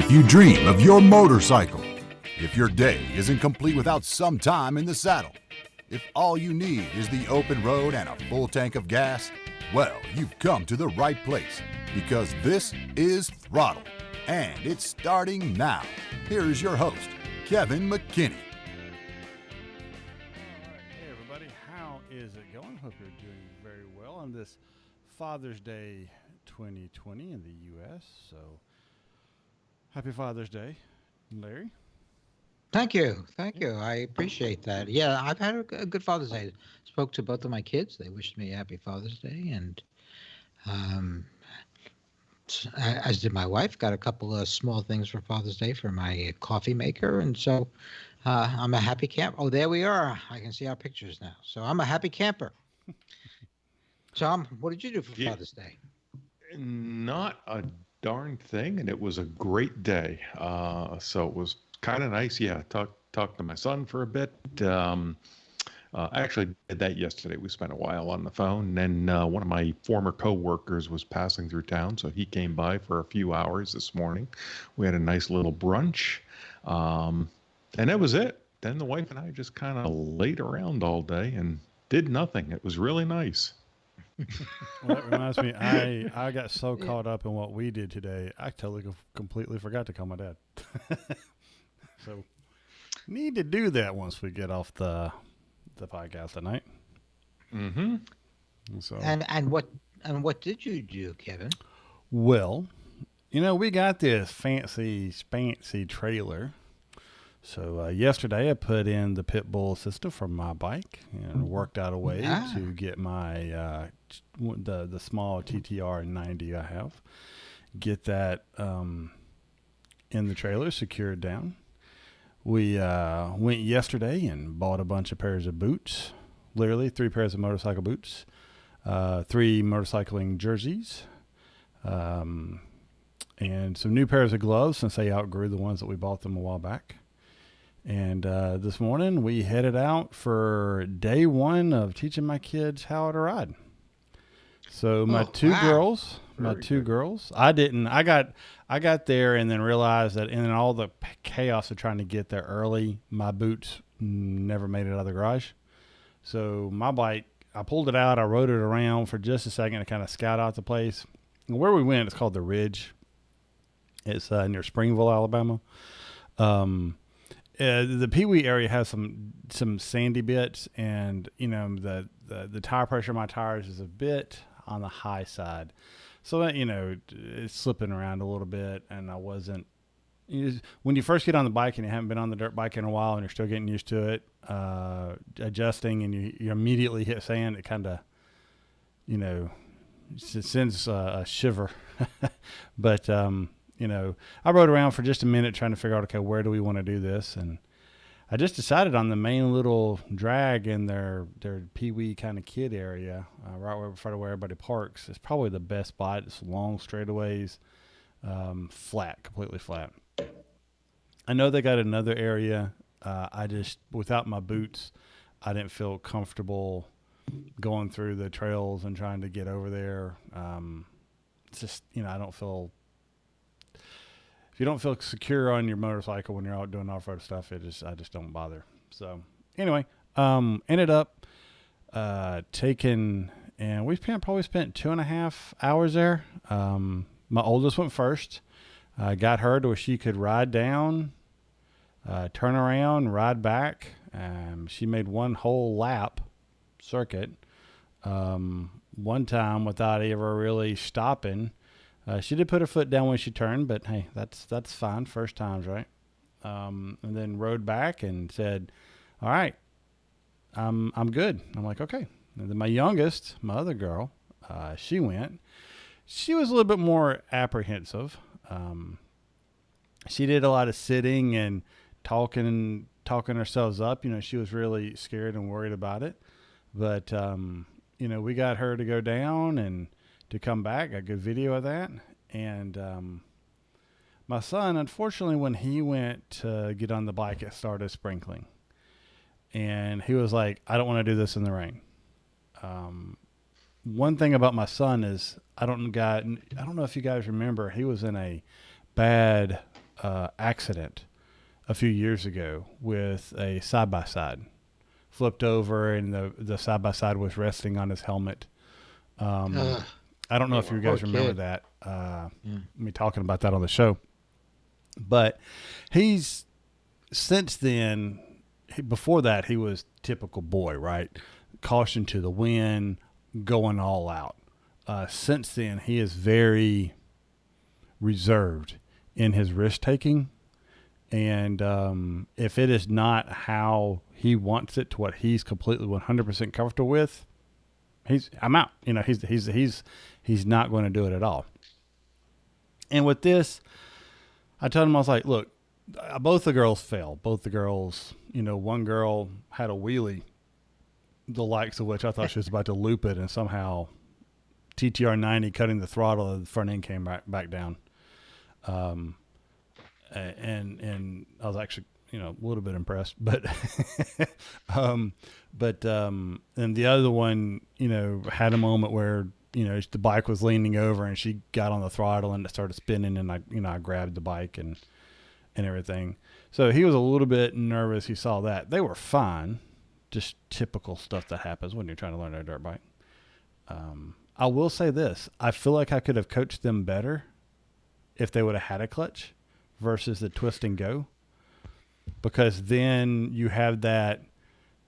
If you dream of your motorcycle, if your day isn't complete without some time in the saddle, if all you need is the open road and a full tank of gas, well, you've come to the right place because this is Throttled, and it's starting now. Here's your host, Kevin McKinney. Hey everybody, how is it going? Hope you're doing very well on this Father's Day 2020 in the U.S. So, happy Father's Day, Larry. Thank you. I appreciate that. Yeah, I've had a good Father's Day. Spoke to both of my kids. They wished me a happy Father's Day, and as did my wife. Got a couple of small things for Father's Day for my coffee maker, and so I'm a happy camper. Oh, there we are. I can see our pictures now. So I'm a happy camper. Tom, what did you do for Father's Day? Not a darn thing, and it was a great day. So it was kind of nice. Yeah, talked to my son for a bit. Actually did that yesterday. We spent a while on the phone. And then one of my former coworkers was passing through town, so he came by for a few hours this morning. We had a nice little brunch, and that was it. Then the wife and I just kind of laid around all day and did nothing. It was really nice. Well, that reminds me, I got so caught up in what we did today, I totally completely forgot to call my dad. So, need to do that once we get off the podcast tonight. Mm-hmm. So, And what did you do, Kevin? well, we got this fancy trailer. So yesterday I put in the pit bull system for my bike and worked out a way to get my the small TTR 90 I have, get that in the trailer secured down. We went yesterday and bought a bunch of pairs of boots, literally 3 pairs of motorcycle boots, 3 motorcycling jerseys, and some new pairs of gloves since they outgrew the ones that we bought them a while back. And this morning we headed out for day 1 of teaching my kids how to ride. So my two girls, I got there and then realized that in all the chaos of trying to get there early, my boots never made it out of the garage. So my bike, I pulled it out, I rode it around for just a second to kind of scout out the place. And where we went, it's called the Ridge. It's near Springville, Alabama. The Pee Wee area has some sandy bits, and the tire pressure of my tires is a bit on the high side, so that it's slipping around a little bit. And I wasn't. When you first get on the bike and you haven't been on the dirt bike in a while, and you're still getting used to it, adjusting, and you immediately hit sand, it kind of sends a shiver. But I rode around for just a minute trying to figure out, okay, where do we want to do this? And I just decided on the main little drag in their Pee Wee kind of kid area, right in front of where everybody parks. It's probably the best spot. It's long straightaways, flat, completely flat. I know they got another area. I just, without my boots, I didn't feel comfortable going through the trails and trying to get over there. It's just, I don't feel... If you don't feel secure on your motorcycle when you're out doing off-road stuff, I just don't bother. So anyway, ended up taking, and we probably spent 2.5 hours there. My oldest went first. Got her to where she could ride down, turn around, ride back. She made one whole lap circuit one time without ever really stopping. She did put her foot down when she turned, but hey, that's fine. First times, right? And then rode back and said, "All right, I'm good." I'm like, "Okay." And then my youngest, my other girl, she went. She was a little bit more apprehensive. She did a lot of sitting and talking herself up. She was really scared and worried about it. But we got her to go down and to come back. Got a good video of that. And my son, unfortunately, when he went to get on the bike, it started sprinkling. And he was like, I don't want to do this in the rain. One thing about my son is I don't know if you guys remember, he was in a bad accident a few years ago with a side-by-side. Flipped over, and the side-by-side was resting on his helmet. I don't know if you guys remember that, me talking about that on the show. But he's, since then, before that, he was typical boy, right? Caution to the wind, going all out. Since then, he is very reserved in his risk taking. And if it is not how he wants it to what he's completely 100% comfortable with, I'm out. You know, he's not going to do it at all. And with this, I told him, I was like, look, both the girls fell. Both the girls, you know, one girl had a wheelie, the likes of which I thought she was about to loop it, and somehow TTR 90 cutting the throttle, the front end came back down. And I was actually, you know, a little bit impressed, but, and the other one, you know, had a moment where, you know, the bike was leaning over and she got on the throttle and it started spinning, and I grabbed the bike and everything. So he was a little bit nervous. He saw that. They were fine. Just typical stuff that happens when you're trying to learn a dirt bike. I will say this. I feel like I could have coached them better if they would have had a clutch versus the twist and go, because then you have that,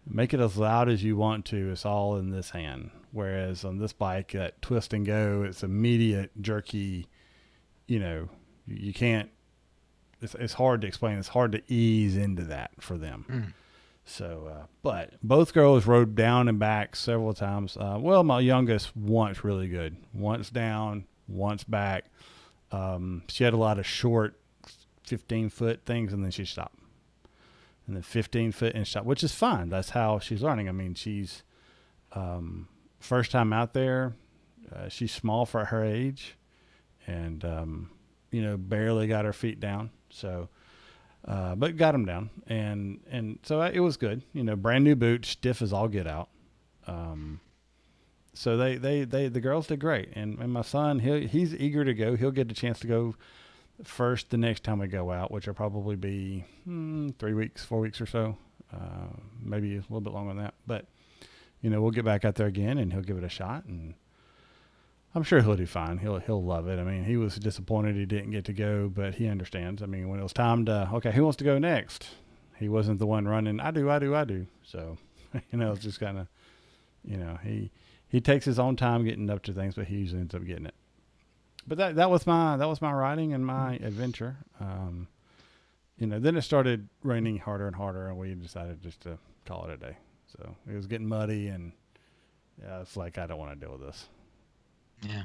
make it as loud as you want to. It's all in this hand. Whereas on this bike, that twist and go, it's immediate, jerky, you know, you can't, it's hard to explain. It's hard to ease into that for them. So, but both girls rode down and back several times. Well, my youngest once really good, once down, once back. She had a lot of short 15-foot things, and then she stopped. And then 15-foot and stopped, which is fine. That's how she's learning. I mean, she's first time out there. She's small for her age, and, you know, barely got her feet down. So, but got them down. And so it was good. You know, brand new boots, stiff as all get out. So the girls did great. And my son, he's eager to go. He'll get a chance to go first the next time we go out, which will probably be 3 weeks, 4 weeks or so, maybe a little bit longer than that. But, you know, we'll get back out there again, and he'll give it a shot, and I'm sure he'll do fine. He'll love it. I mean, he was disappointed he didn't get to go, but he understands. I mean, when it was time to, okay, who wants to go next? He wasn't the one running, I do. So, you know, it's just kind of, you know, he takes his own time getting up to things, but he usually ends up getting it. But that was my riding and my adventure. You know, then it started raining harder and harder, and we decided just to call it a day. So it was getting muddy, and yeah, it's like, I don't want to deal with this. Yeah.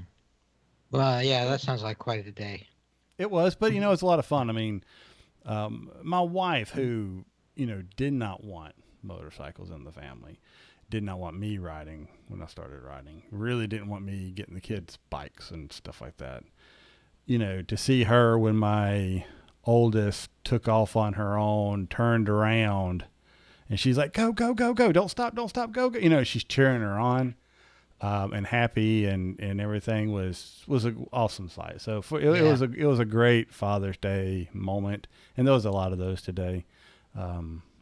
Well, yeah, that sounds like quite a day. It was, but you know, it's a lot of fun. I mean, my wife, who, you know, did not want motorcycles in the family, did not want me riding when I started riding, really didn't want me getting the kids bikes and stuff like that. You know, to see her when my oldest took off on her own, turned around, and she's like, go, don't stop, go. You know, she's cheering her on, and happy, and everything was an awesome sight. So it was a great Father's Day moment, and there was a lot of those today.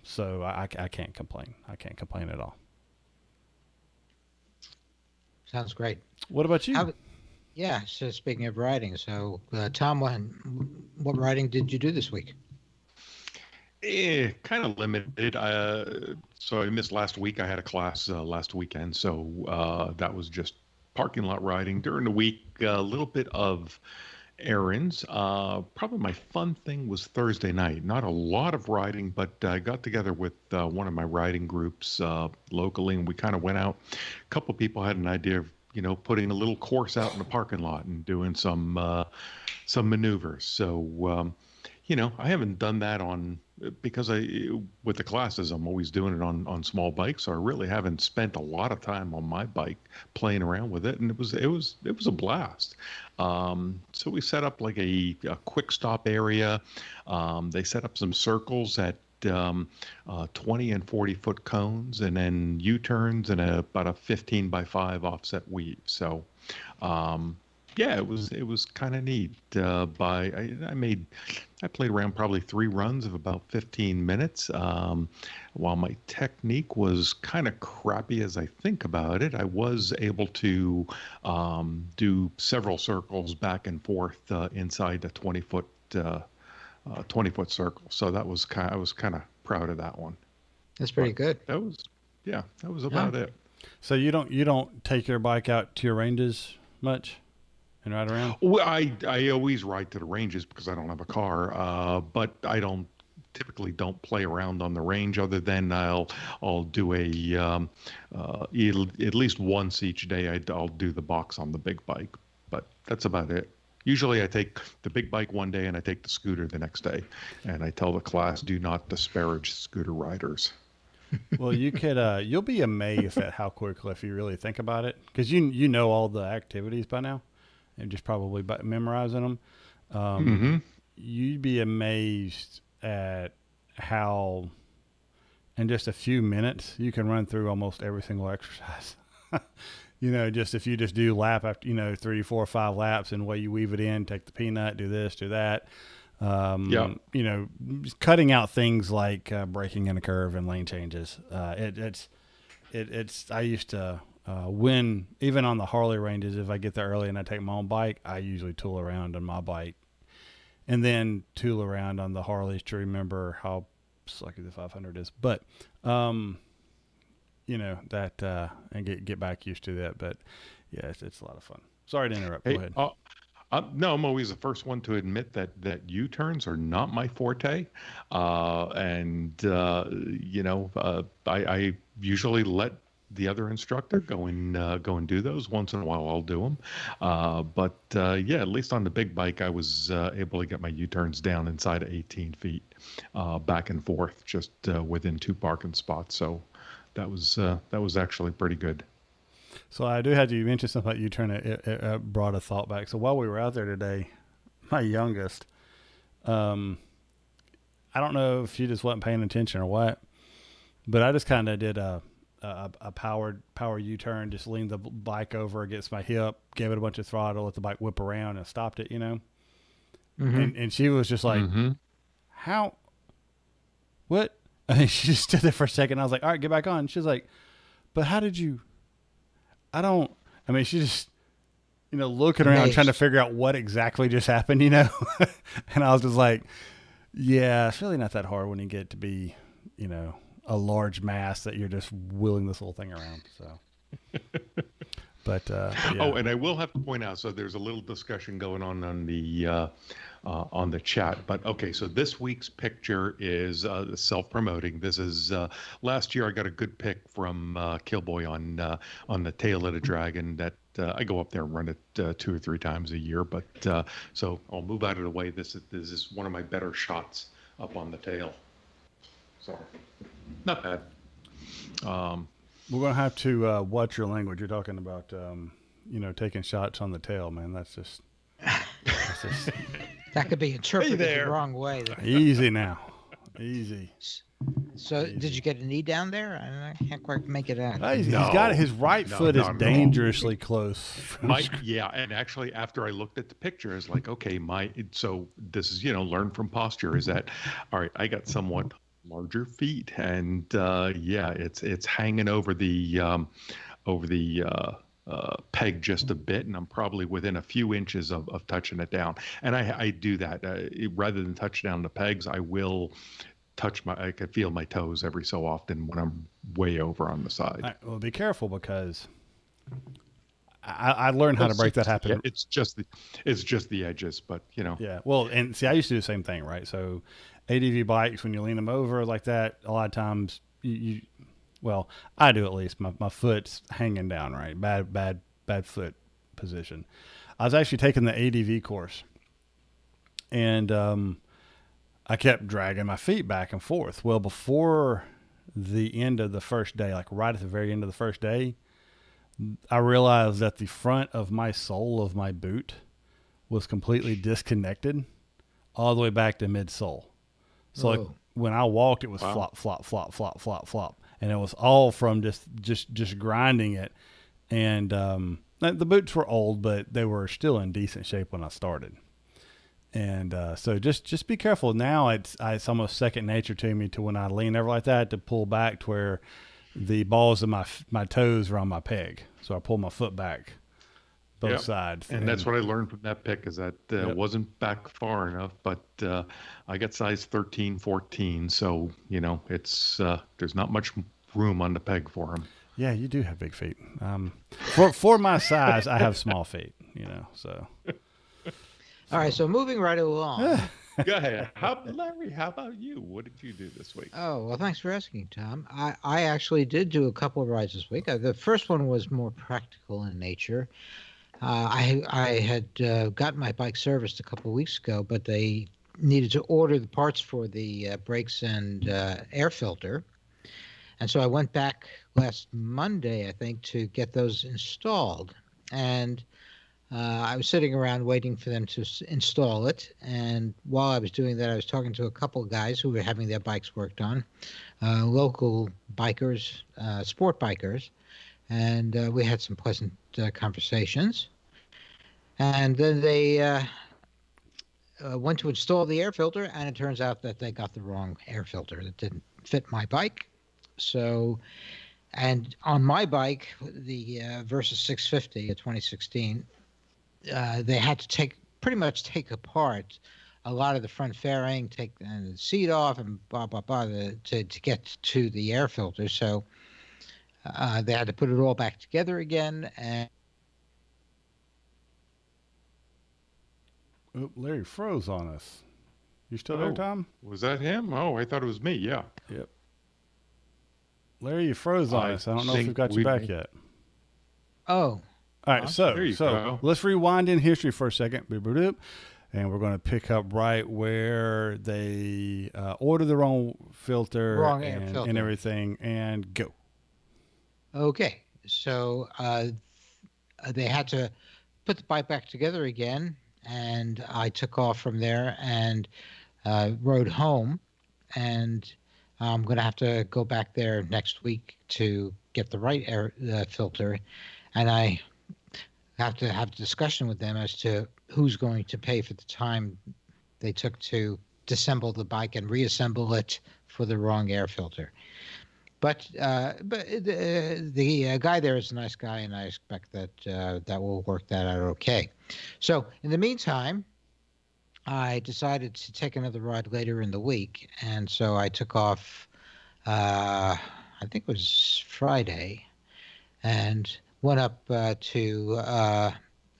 So I can't complain. I can't complain at all. Sounds great. What about you? Yeah. So speaking of riding, so Tom, what riding did you do this week? Kind of limited. So I missed last week. I had a class last weekend, so that was just parking lot riding. During the week, a little bit of errands. Probably my fun thing was Thursday night. Not a lot of riding, but I got together with one of my riding groups locally, and we kind of went out. A couple people had an idea of, you know, putting a little course out in the parking lot and doing some maneuvers. So, you know, I haven't done that because with the classes, I'm always doing it on small bikes. So I really haven't spent a lot of time on my bike playing around with it. And it was a blast. So we set up like a quick stop area. They set up some circles at 20 and 40 foot cones, and then U-turns and about a 15 by 5 offset weave. So, Yeah, it was kind of neat. I played around probably 3 runs of about 15 minutes. While my technique was kind of crappy as I think about it, I was able to do several circles back and forth inside a 20-foot circle. So I was kind of proud of that one. That's pretty But good. that was Yeah. about it. So you don't take your bike out to your ranges much and ride around? Well, I always ride to the ranges because I don't have a car, but I don't typically play around on the range other than I'll do at least once each day I'll do the box on the big bike, but that's about it. Usually I take the big bike one day and I take the scooter the next day, and I tell the class, do not disparage scooter riders. Well, you'll be amazed at how quickly, if you really think about it, because you know all the activities by now, and just probably by memorizing them. Hmm. You'd be amazed at how, in just a few minutes, you can run through almost every single exercise. Just if you just do lap after, 3, 4, 5 laps, and the way you weave it in, take the peanut, do this, do that. Yeah. Cutting out things like braking in a curve and lane changes. I used to when even on the Harley ranges, if I get there early and I take my own bike, I usually tool around on my bike, and then tool around on the Harleys to remember how sucky the 500 is. But that and get back used to that. But yeah, it's a lot of fun. Sorry to interrupt. Go Hey, ahead. no, I'm always the first one to admit that U-turns are not my forte, and I usually let the other instructor go and do those. Once in a while, I'll do them, but yeah, at least on the big bike, I was able to get my U-turns down inside of 18 feet, back and forth, just within 2 parking spots. So that was actually pretty good. So I do have to mention something about U-turn. It brought a thought back. So while we were out there today, my youngest, I don't know if she just wasn't paying attention or what, but I just kind of did a power U-turn, just leaned the bike over against my hip, gave it a bunch of throttle, let the bike whip around, and stopped it. Hmm. And she was just like, Hmm. "How? What?" I mean, she just stood there for a second. I was like, "All right, get back on." She was like, "But how did you?" I don't. I mean, she just looking around trying to Amazed. figure out what exactly just happened. And I was just like, "Yeah, it's really not that hard when you get to be, a large mass that you're just wheeling this little thing around." So, but yeah. Oh, and I will have to point out, so there's a little discussion going on the chat. But okay, so this week's picture is self-promoting. This is last year I got a good pic from Killboy on the tail of the dragon. That I go up there and run it 2 or 3 times a year. But so I'll move out of the way. This is one of my better shots up on the tail. So not bad. Um, We're gonna have to watch your language. You're talking about, taking shots on the tail, man. That's just That could be interpreted the there. wrong way. easy now. Easy. So, did you get a knee down there? I can't quite make it out. He's got it. No, His right no, foot is not at all. dangerously close. Yeah, and actually, after I looked at the picture, it's like, okay, so this is learn from posture. Is that all right? I got somewhat larger feet, and yeah, it's hanging over the peg just a bit, and I'm probably within a few inches of touching it down. And I do that rather than touch down the pegs. I will I could feel my toes every so often when I'm way over on the side. Well, be careful because I learned how to break that happen. Yeah, it's just the edges, but Yeah. Well, and see, I used to do the same thing, right? So ADV bikes, when you lean them over like that, a lot of times well, I do at least. My foot's hanging down, right? Bad foot position. I was actually taking the ADV course, and I kept dragging my feet back and forth. Well, before the end of the first day, like right at the very end of the first day, I realized that the front of my sole of my boot was completely disconnected all the way back to midsole. So like Whoa. when I walked, it was Wow. flop, flop, flop, flop, flop, flop, and it was all from just grinding it. And The boots were old, but they were still in decent shape when I started. And so just be careful. Now it's almost second nature to me to when I lean over like that to pull back to where the balls of my toes are on my peg. So I pull my foot back both sides. And that's what I learned from that pick is that wasn't back far enough, but I got size 13, 14. So, it's there's not much room on the peg for them. Yeah, you do have big feet. For my size, I have small feet, so. All right, so moving right along. Go ahead. Larry, how about you? What did you do this week? Oh, well, thanks for asking, Tom. I actually did do a couple of rides this week. The first one was more practical in nature. I had gotten my bike serviced a couple of weeks ago, but they needed to order the parts for the brakes and air filter. And so I went back last Monday, I think, to get those installed. And I was sitting around waiting for them to install it. And while I was doing that, I was talking to a couple of guys who were having their bikes worked on, local bikers, sport bikers. And we had some pleasant conversations. And then they went to install the air filter, and it turns out that they got the wrong air filter that didn't fit my bike. So, and on my bike, the Versus 650, a 2016, they had to pretty much take apart a lot of the front fairing, take the seat off, and blah blah blah to get to the air filter. So they had to put it all back together again. And Larry froze on us. You still there, Tom? Was that him? Oh, I thought it was me. Yeah. Yep. Larry, you froze on us. I don't know if we've got you back yet. Oh. All right, so let's rewind in history for a second. And we're going to pick up right where they ordered the wrong filter and everything, and go. Okay. So they had to put the bike back together again, and I took off from there and rode home. And I'm going to have to go back there next week to get the right air filter. And I have to have a discussion with them as to who's going to pay for the time they took to disassemble the bike and reassemble it for the wrong air filter. But the guy there is a nice guy, and I expect that that will work that out okay. So in the meantime, I decided to take another ride later in the week, and so I took off, I think it was Friday, and went up to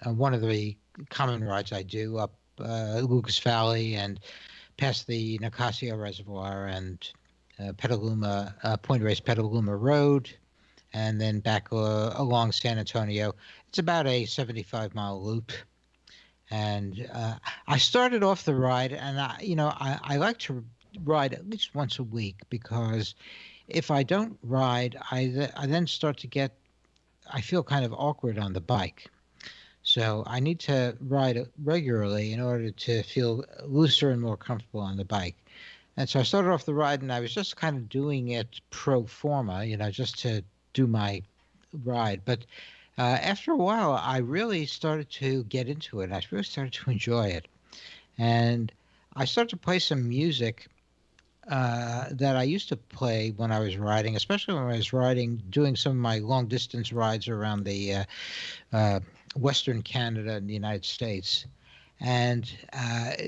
one of the common rides I do up Lucas Valley and past the Nicasio Reservoir and Petaluma, Point Reyes Petaluma Road, and then back along San Antonio. It's about a 75-mile loop. And I started off the ride, and I like to ride at least once a week, because if I don't ride, I then start to get, I feel kind of awkward on the bike. So I need to ride regularly in order to feel looser and more comfortable on the bike. And so I started off the ride, and I was just kind of doing it pro forma, just to do my ride. But after a while, I really started to get into it. I really started to enjoy it. And I started to play some music that I used to play when I was riding, especially when I was doing some of my long-distance rides around the Western Canada and the United States. And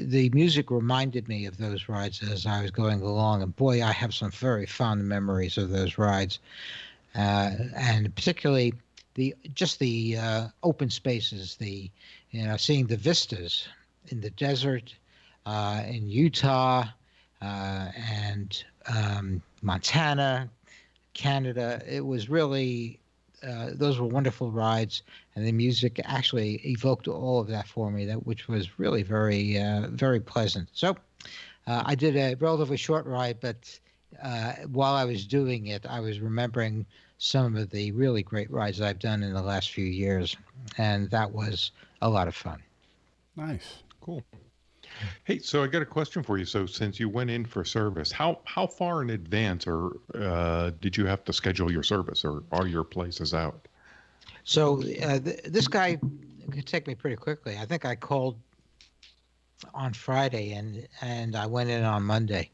the music reminded me of those rides as I was going along. And boy, I have some very fond memories of those rides. And particularly the open spaces, seeing the vistas in the desert, in Utah, and Montana, Canada. It was really, those were wonderful rides, and the music actually evoked all of that for me, which was really very, very pleasant. So I did a relatively short ride, but while I was doing it, I was remembering some of the really great rides I've done in the last few years, and that was a lot of fun. Nice. Cool. Hey, so I got a question for you. So since you went in for service, how far in advance or did you have to schedule your service, or are your places out? So this guy could take me pretty quickly. I think I called on Friday and I went in on Monday.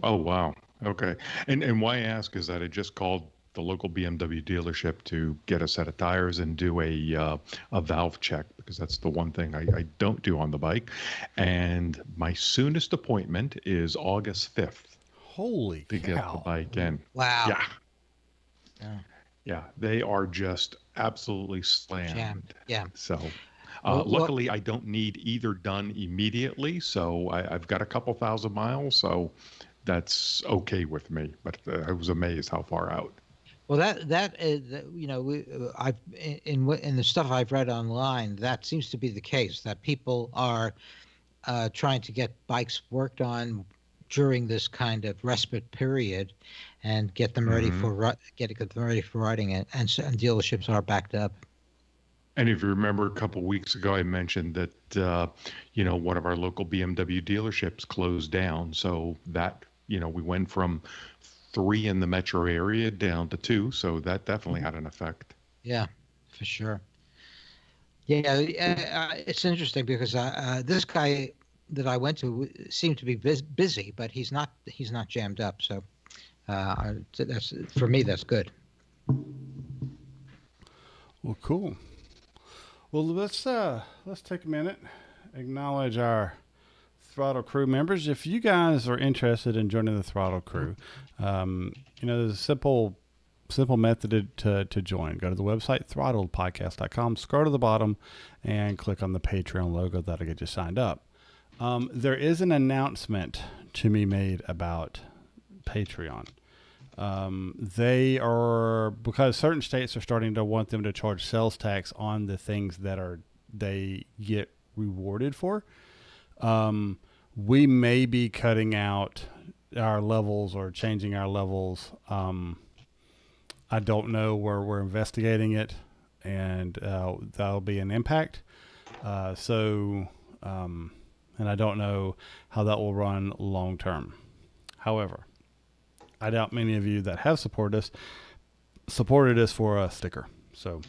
Oh, wow. Okay. And why I ask is that I just called the local BMW dealership to get a set of tires and do a valve check, because that's the one thing I don't do on the bike. And my soonest appointment is August 5th Holy to get the cow. bike in. Wow. Yeah. Yeah. They are just absolutely slammed. Jammed. Yeah. So Well, luckily, I don't need either done immediately. So I've got a couple thousand miles. So that's okay with me. But I was amazed how far out. Well, that is, I've in the stuff I've read online, that seems to be the case, that people are trying to get bikes worked on during this kind of respite period, and get them ready for get them ready for riding it, and dealerships are backed up. And if you remember a couple of weeks ago, I mentioned that, one of our local BMW dealerships closed down. So that, we went from 3 in the metro area down to 2. So that definitely had an effect. Yeah, for sure. Yeah, it's interesting because this guy that I went to seemed to be busy, but he's not jammed up. So that's, for me, that's good. Well, cool. Well, let's take a minute, acknowledge our Throttle crew members. If you guys are interested in joining the Throttle crew, there's a simple method to join. Go to the website, throttledpodcast.com, scroll to the bottom, and click on the Patreon logo. That'll get you signed up. There is an announcement to be made about Patreon. Because certain states are starting to want them to charge sales tax on the things that they get rewarded for. We may be cutting out our levels or changing our levels. I don't know, where we're investigating it, and that'll be an impact. And I don't know how that will run long term. However, I doubt many of you that have supported us for a sticker. So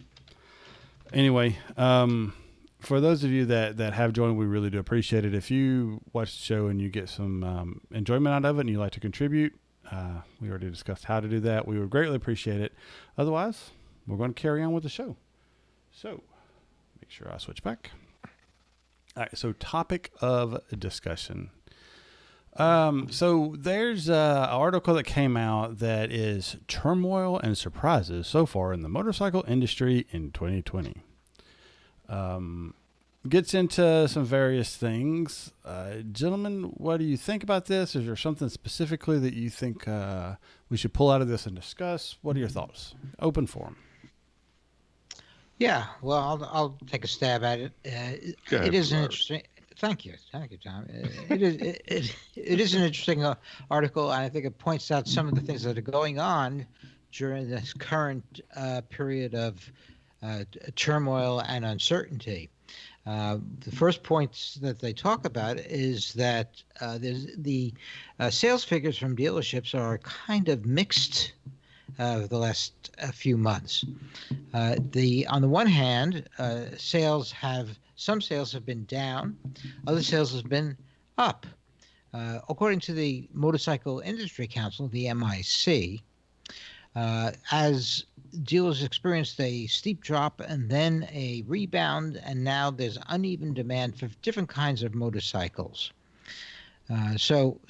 anyway, for those of you that have joined, we really do appreciate it. If you watch the show and you get some enjoyment out of it and you like to contribute, we already discussed how to do that. We would greatly appreciate it. Otherwise, we're going to carry on with the show. So make sure I switch back. All right, so topic of discussion. So there's an article that came out that is turmoil and surprises so far in the motorcycle industry in 2020. Gets into some various things. Gentlemen, what do you think about this? Is there something specifically that you think we should pull out of this and discuss? What are your thoughts? Open forum. Yeah, well, I'll take a stab at it. It is an interesting. Thank you, Tom. It is an interesting article, and I think it points out some of the things that are going on during this current period of turmoil and uncertainty. The first point that they talk about is that there's the sales figures from dealerships are kind of mixed the last few months. On the one hand, some sales have been down, other sales have been up. According to the Motorcycle Industry Council, the MIC, as dealers experienced a steep drop and then a rebound, and now there's uneven demand for different kinds of motorcycles. So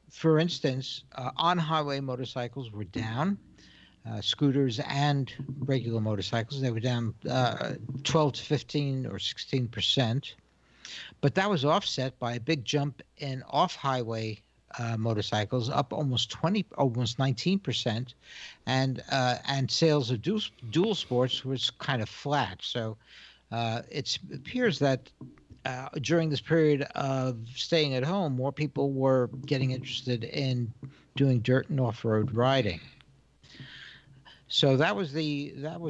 for instance, on-highway motorcycles were down. Scooters and regular motorcycles, they were down 12 to 15 or 16%. But that was offset by a big jump in off-highway motorcycles, up almost 19%, and sales of dual sports was kind of flat. So it appears that during this period of staying at home, more people were getting interested in doing dirt and off-road riding. So that was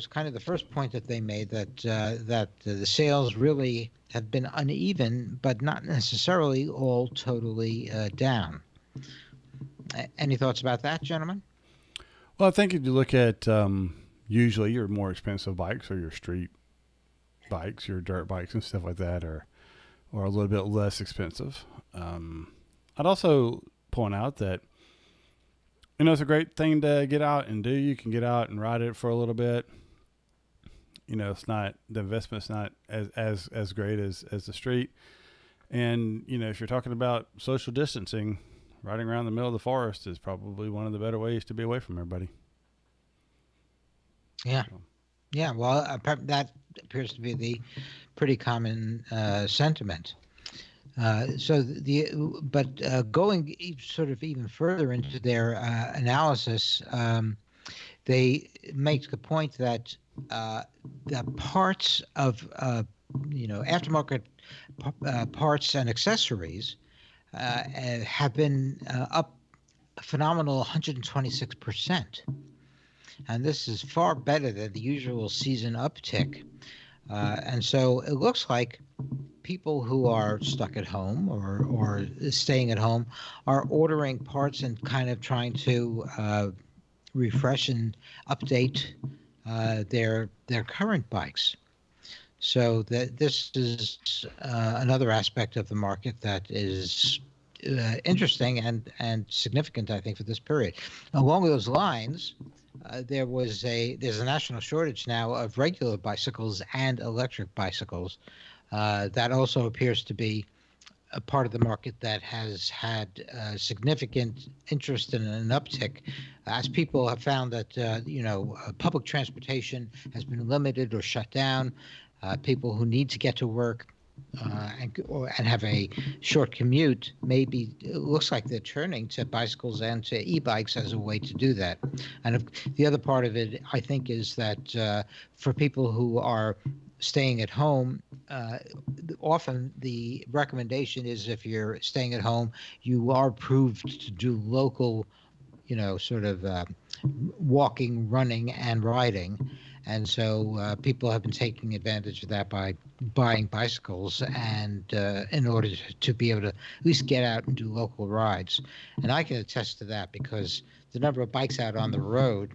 kind of the first point that they made, that the sales really have been uneven, but not necessarily all totally down. Any thoughts about that, gentlemen? Well, I think if you look at Usually your more expensive bikes are your street bikes, your dirt bikes and stuff like that are a little bit less expensive. I'd also point out that, it's a great thing to get out and do. You can get out and ride it for a little bit. It's not, the investment's not as great as the street. And, if you're talking about social distancing, riding around the middle of the forest is probably one of the better ways to be away from everybody. Yeah. Yeah. Well, that appears to be the pretty common sentiment. Going sort of even further into their analysis, they make the point that the parts of aftermarket parts and accessories have been up a phenomenal 126%. And this is far better than the usual season uptick. And so it looks like people who are stuck at home or staying at home are ordering parts and kind of trying to refresh and update their current bikes. So this is another aspect of the market that is interesting and significant, I think, for this period. Along those lines, there's a national shortage now of regular bicycles and electric bicycles. That also appears to be a part of the market that has had significant interest in an uptick, as people have found that public transportation has been limited or shut down. People who need to get to work and have a short commute, it looks like they're turning to bicycles and to e-bikes as a way to do that. And the other part of it, I think, is that for people who are staying at home, often the recommendation is, if you're staying at home, you are approved to do local, sort of walking, running, and riding. And so people have been taking advantage of that by buying bicycles and in order to be able to at least get out and do local rides. And I can attest to that, because the number of bikes out on the road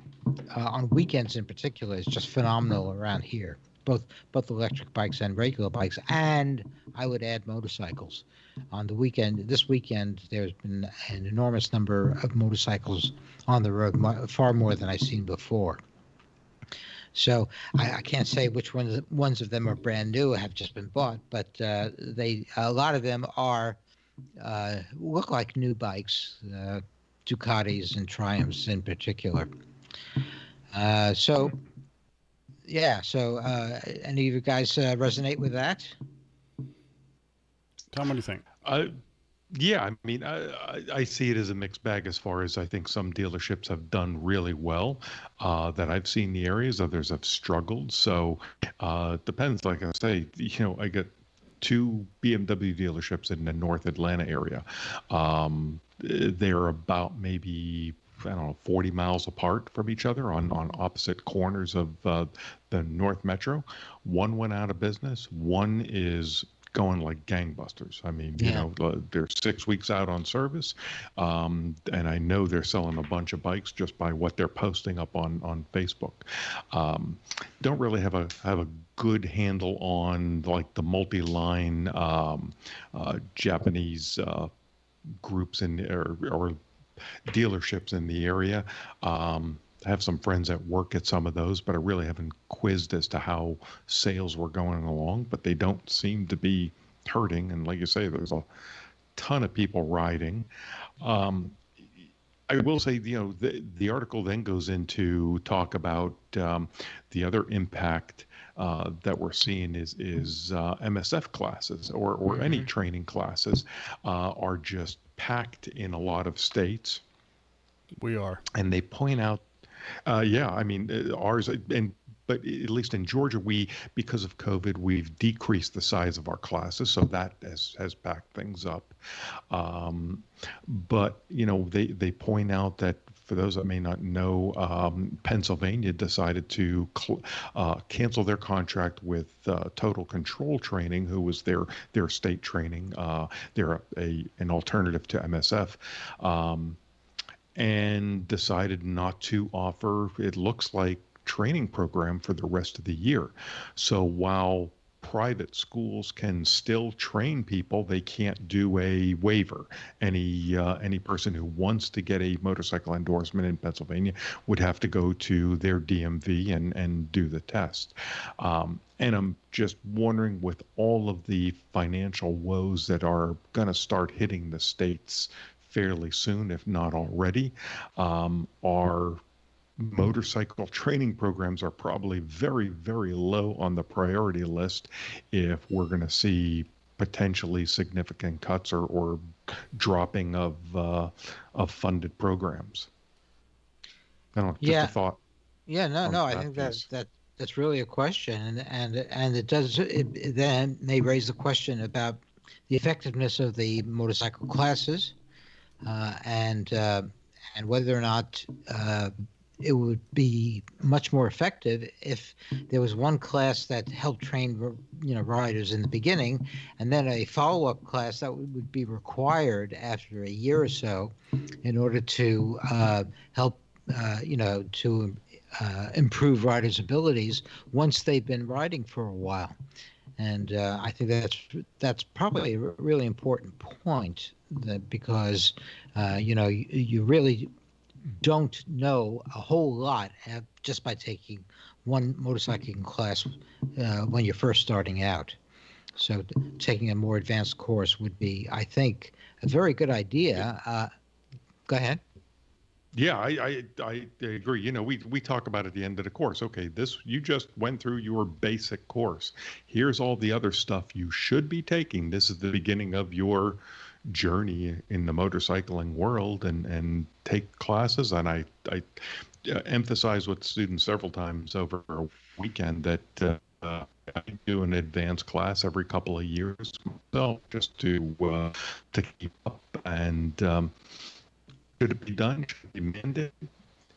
on weekends in particular is just phenomenal around here, both electric bikes and regular bikes. And I would add motorcycles. On the weekend, this weekend, there's been an enormous number of motorcycles on the road, far more than I've seen before. So I can't say which ones of them are brand new, have just been bought, but a lot of them are look like new bikes, Ducatis and Triumphs in particular. So any of you guys resonate with that? Tom, what do you think? Yeah, I mean, I see it as a mixed bag, as far as I think some dealerships have done really well that I've seen the areas, others have struggled. So it depends. Like I say, I get 2 BMW dealerships in the North Atlanta area. They're about maybe, I don't know, 40 miles apart from each other on opposite corners of the North Metro. One went out of business. One is going like gangbusters. I mean, they're 6 weeks out on service, and I know they're selling a bunch of bikes just by what they're posting up on Facebook. Don't really have a good handle on like the multi-line Japanese groups or dealerships in the area. I have some friends that work at some of those, but I really haven't quizzed as to how sales were going along, but they don't seem to be hurting. And like you say, there's a ton of people riding. I will say, the article then goes into talk about the other impact that we're seeing is MSF classes or any training classes are just packed in a lot of states. We are. And they point out, I mean, ours, but at least in Georgia, because of COVID, we've decreased the size of our classes, so that has packed things up. But they point out that, for those that may not know, Pennsylvania decided to cancel their contract with Total Control Training, who was their state training. They're an alternative to MSF. And decided not to offer, it looks like, training program for the rest of the year. So while private schools can still train people, they can't do a waiver. Any person who wants to get a motorcycle endorsement in Pennsylvania would have to go to their DMV and do the test. And I'm just wondering, with all of the financial woes that are going to start hitting the states fairly soon, if not already, our motorcycle training programs are probably very, very low on the priority list if we're going to see potentially significant cuts or dropping of funded programs. I don't know, just a thought. Yeah, no, I think that's really a question, and it then may raise the question about the effectiveness of the motorcycle classes, and whether or not it would be much more effective if there was one class that helped train, riders in the beginning, and then a follow-up class that would be required after a year or so in order to help, to improve riders' abilities once they've been riding for a while. And I think that's probably a really important point, because you really don't know a whole lot just by taking one motorcycling class when you're first starting out. So taking a more advanced course would be, I think, a very good idea. Go ahead. Yeah, I agree. We talk about at the end of the course. Okay, you just went through your basic course. Here's all the other stuff you should be taking. This is the beginning of your journey in the motorcycling world, and take classes. And I emphasize with students several times over a weekend that I do an advanced class every couple of years myself, just to keep up. And should it be done? Should it be mandated?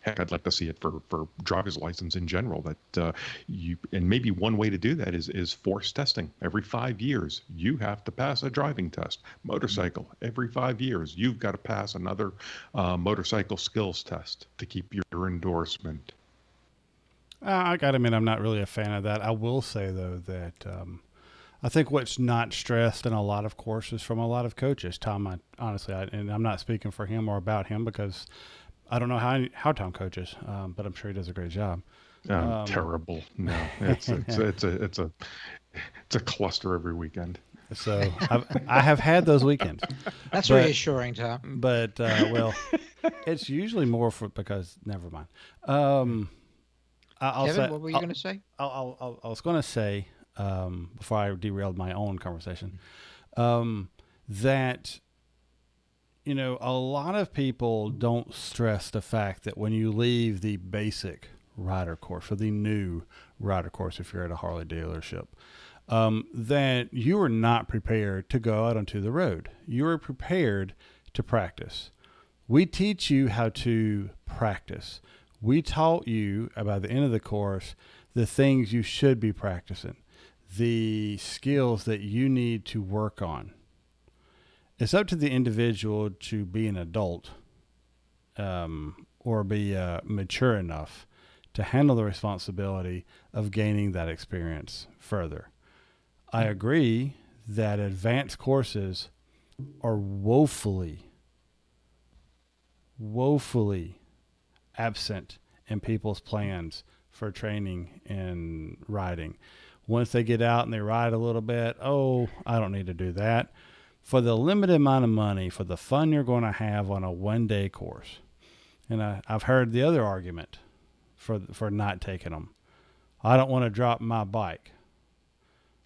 Heck, I'd like to see it for driver's license in general. That and maybe one way to do that is forced testing. Every 5 years, you have to pass a driving test. Motorcycle, every 5 years, you've got to pass another motorcycle skills test to keep your endorsement. I got to admit, I'm not really a fan of that. I will say, though, that I think what's not stressed in a lot of courses from a lot of coaches, Tom, honestly, and I'm not speaking for him or about him, because I don't know how Tom coaches, but I'm sure he does a great job. Terrible. No, it's a cluster every weekend. So I have had those weekends. That's reassuring, Tom. But well, it's usually more because never mind. Kevin, what were you going to say? I was going to say before I derailed my own conversation that. A lot of people don't stress the fact that when you leave the basic rider course or the new rider course, if you're at a Harley dealership, that you are not prepared to go out onto the road. You are prepared to practice. We teach you how to practice. We taught you, by the end of the course, the things you should be practicing, the skills that you need to work on. It's up to the individual to be an adult or be mature enough to handle the responsibility of gaining that experience further. I agree that advanced courses are woefully absent in people's plans for training and riding. Once they get out and they ride a little bit, I don't need to do that. For the limited amount of money, for the fun you're going to have on a one-day course. And I've heard the other argument for not taking them. I don't want to drop my bike.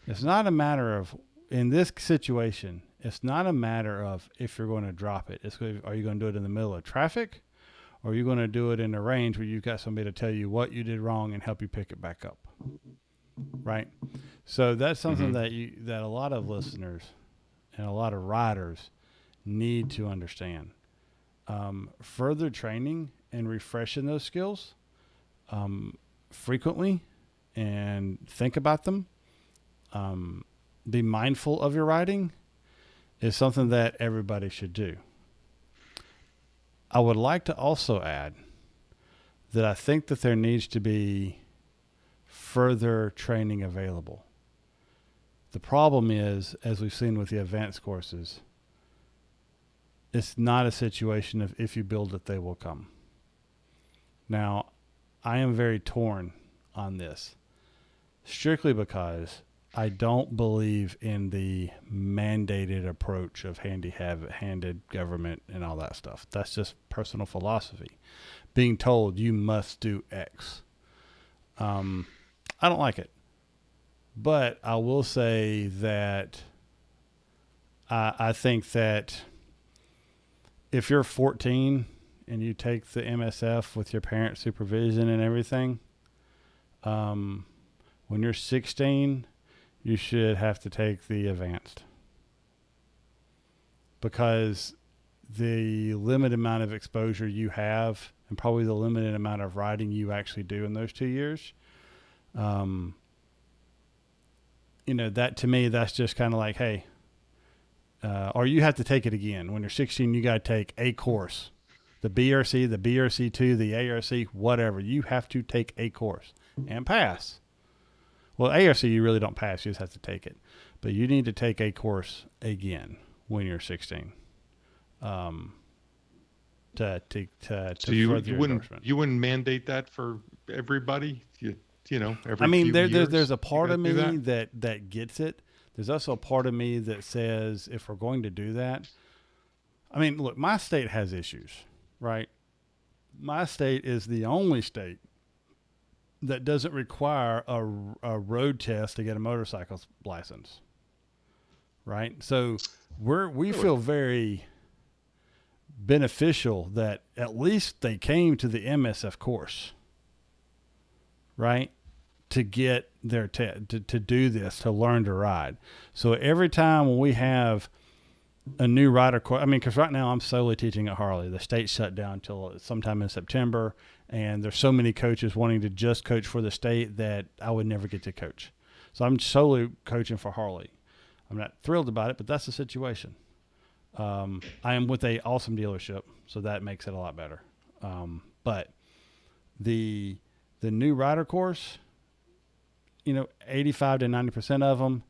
It's not a matter of, in this situation, it's not a matter of if you're going to drop it. Are you going to do it in the middle of traffic? Or are you going to do it in a range where you've got somebody to tell you what you did wrong and help you pick it back up? Right? So that's something that a lot of listeners and a lot of riders need to understand. Further training and refreshing those skills frequently, and think about them. Be mindful of your riding is something that everybody should do. I would like to also add that I think that there needs to be further training available. The problem is, as we've seen with the advanced courses, it's not a situation of if you build it, they will come. Now, I am very torn on this, strictly because I don't believe in the mandated approach of handed government and all that stuff. That's just personal philosophy. Being told you must do X. I don't like it. But I will say that I think that if you're 14 and you take the MSF with your parent supervision and everything, when you're 16, you should have to take the advanced, because the limited amount of exposure you have and probably the limited amount of riding you actually do in those 2 years, that to me, that's just kind of like, hey, or you have to take it again. When you're 16, you got to take a course, the BRC, the BRC2, the ARC, whatever. You have to take a course and pass. Well, ARC, you really don't pass. You just have to take it. But you need to take a course again when you're 16. So you wouldn't mandate that for everybody? I mean, there's a part of me that gets it. There's also a part of me that says, if we're going to do that, I mean, look, my state has issues, right? My state is the only state that doesn't require a road test to get a motorcycle license, right? So we feel very beneficial that at least they came to the MSF course, right? To get their to do this, to learn to ride. So every time when we have a new rider course, I mean, because right now I'm solely teaching at Harley. The state shut down until sometime in September, and there's so many coaches wanting to just coach for the state that I would never get to coach. So I'm solely coaching for Harley. I'm not thrilled about it, but that's the situation. I am with a awesome dealership, so that makes it a lot better. But the new rider course, 85 to 90% of them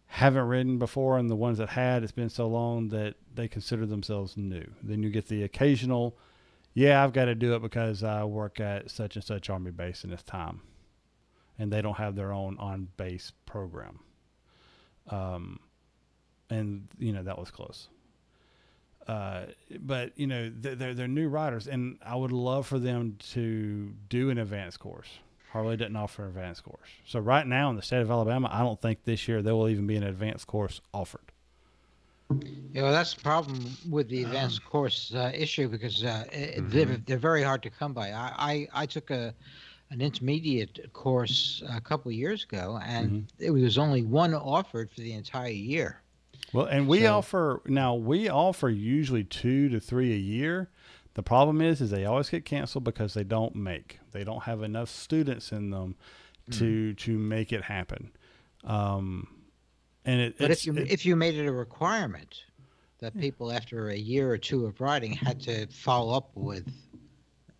haven't ridden before, and the ones that had, it's been so long that they consider themselves new. Then you get the occasional, I've got to do it because I work at such and such Army base and it's time, and they don't have their own on-base program. And that was close. But they're new riders, and I would love for them to do an advanced course. Harley didn't offer an advanced course. So right now in the state of Alabama, I don't think this year there will even be an advanced course offered. That's the problem with the advanced course issue, because they're very hard to come by. I took an intermediate course a couple of years ago, and it was only one offered for the entire year. Well, and we offer usually 2 to 3 a year. The problem is they always get canceled because they don't have enough students in them to make it happen. If you made it a requirement that people after a year or two of riding had to follow up with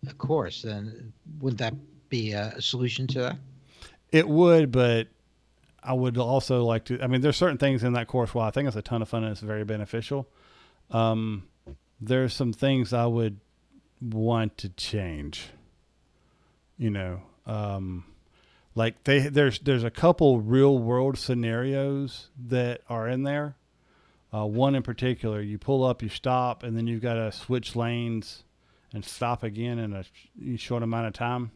a course, then would that be a solution to that? It would, but I would also like to. I mean, there's certain things in that course. While I think it's a ton of fun and it's very beneficial, there's some things I would want to change. Like there's a couple real world scenarios that are in there. One in particular, you pull up, you stop, and then you've got to switch lanes and stop again in a short amount of time.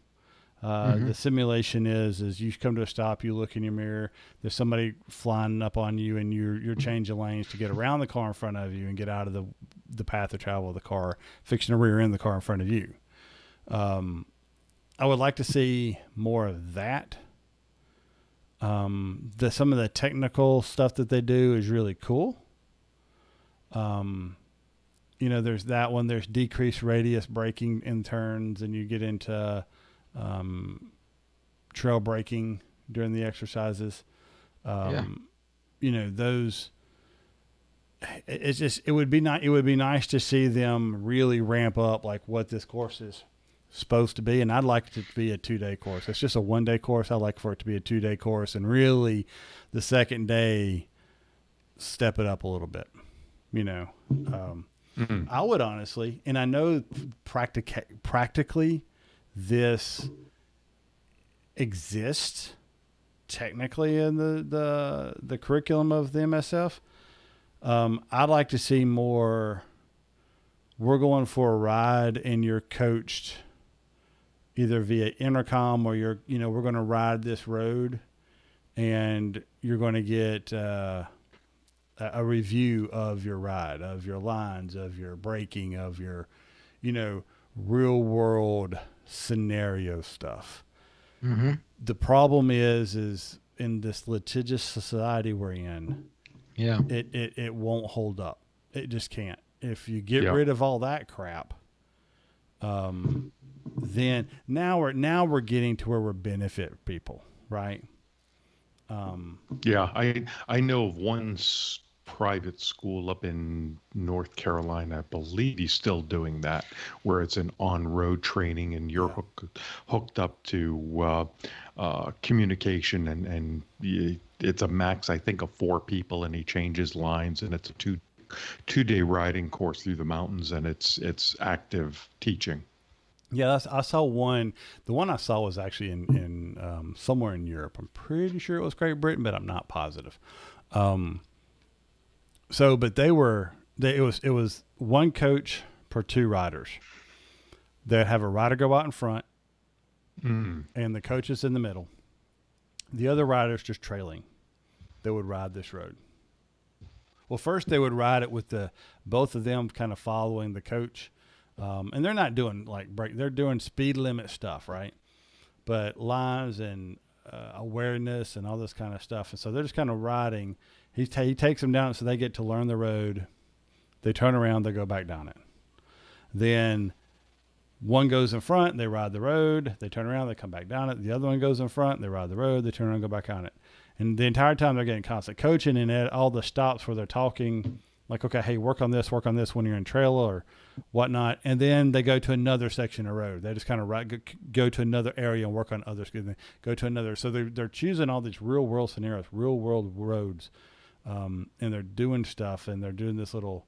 The simulation is you come to a stop, you look in your mirror, there's somebody flying up on you, and you're changing lanes to get around the car in front of you and get out of the path of travel of the car, fixing to rear end the car in front of you. I would like to see more of that. Some of the technical stuff that they do is really cool. There's that one. There's decreased radius braking in turns, and you get into trail braking during the exercises. Those. It would be nice to see them really ramp up like what this course is supposed to be, and I'd like it to be a 2-day course. It's just a 1-day course. I like for it to be a 2-day course, and really the second day step it up a little bit, you know. I would honestly, and I know practically this exists technically in the curriculum of the MSF. I'd like to see more. We're going for a ride and you're coached either via intercom or we're going to ride this road and you're going to get a review of your ride, of your lines, of your braking, of your, real world scenario stuff. Mm-hmm. The problem is in this litigious society we're in, it won't hold up. It just can't. If you get rid of all that crap, then now we're getting to where we're benefit people, right? I know of one private school up in North Carolina. I believe he's still doing that, where it's an on-road training and you're hooked up to communication and it's a max, I think, of 4 people, and he changes lines, and it's a two-day riding course through the mountains, and it's active teaching. Yeah, I saw one. The one I saw was actually in somewhere in Europe. I'm pretty sure it was Great Britain, but I'm not positive. But it was one coach per 2 riders. They'd have a rider go out in front, and the coach is in the middle. The other riders just trailing. They would ride this road. Well, first they would ride it with both of them kind of following the coach. And they're not doing they're doing speed limit stuff, right? But lines and awareness and all this kind of stuff. And so they're just kind of riding. He takes them down so they get to learn the road. They turn around, they go back down it. Then one goes in front, they ride the road. They turn around, they come back down it. The other one goes in front, they ride the road. They turn around, go back on it. And the entire time they're getting constant coaching, and at all the stops where they're talking, like, okay, hey, work on this when you're in trail or whatnot. And then they go to another section of road. They just kind of go to another area and work on others. Go to another. So they're choosing all these real world scenarios, real world roads. And they're doing stuff, and they're doing this little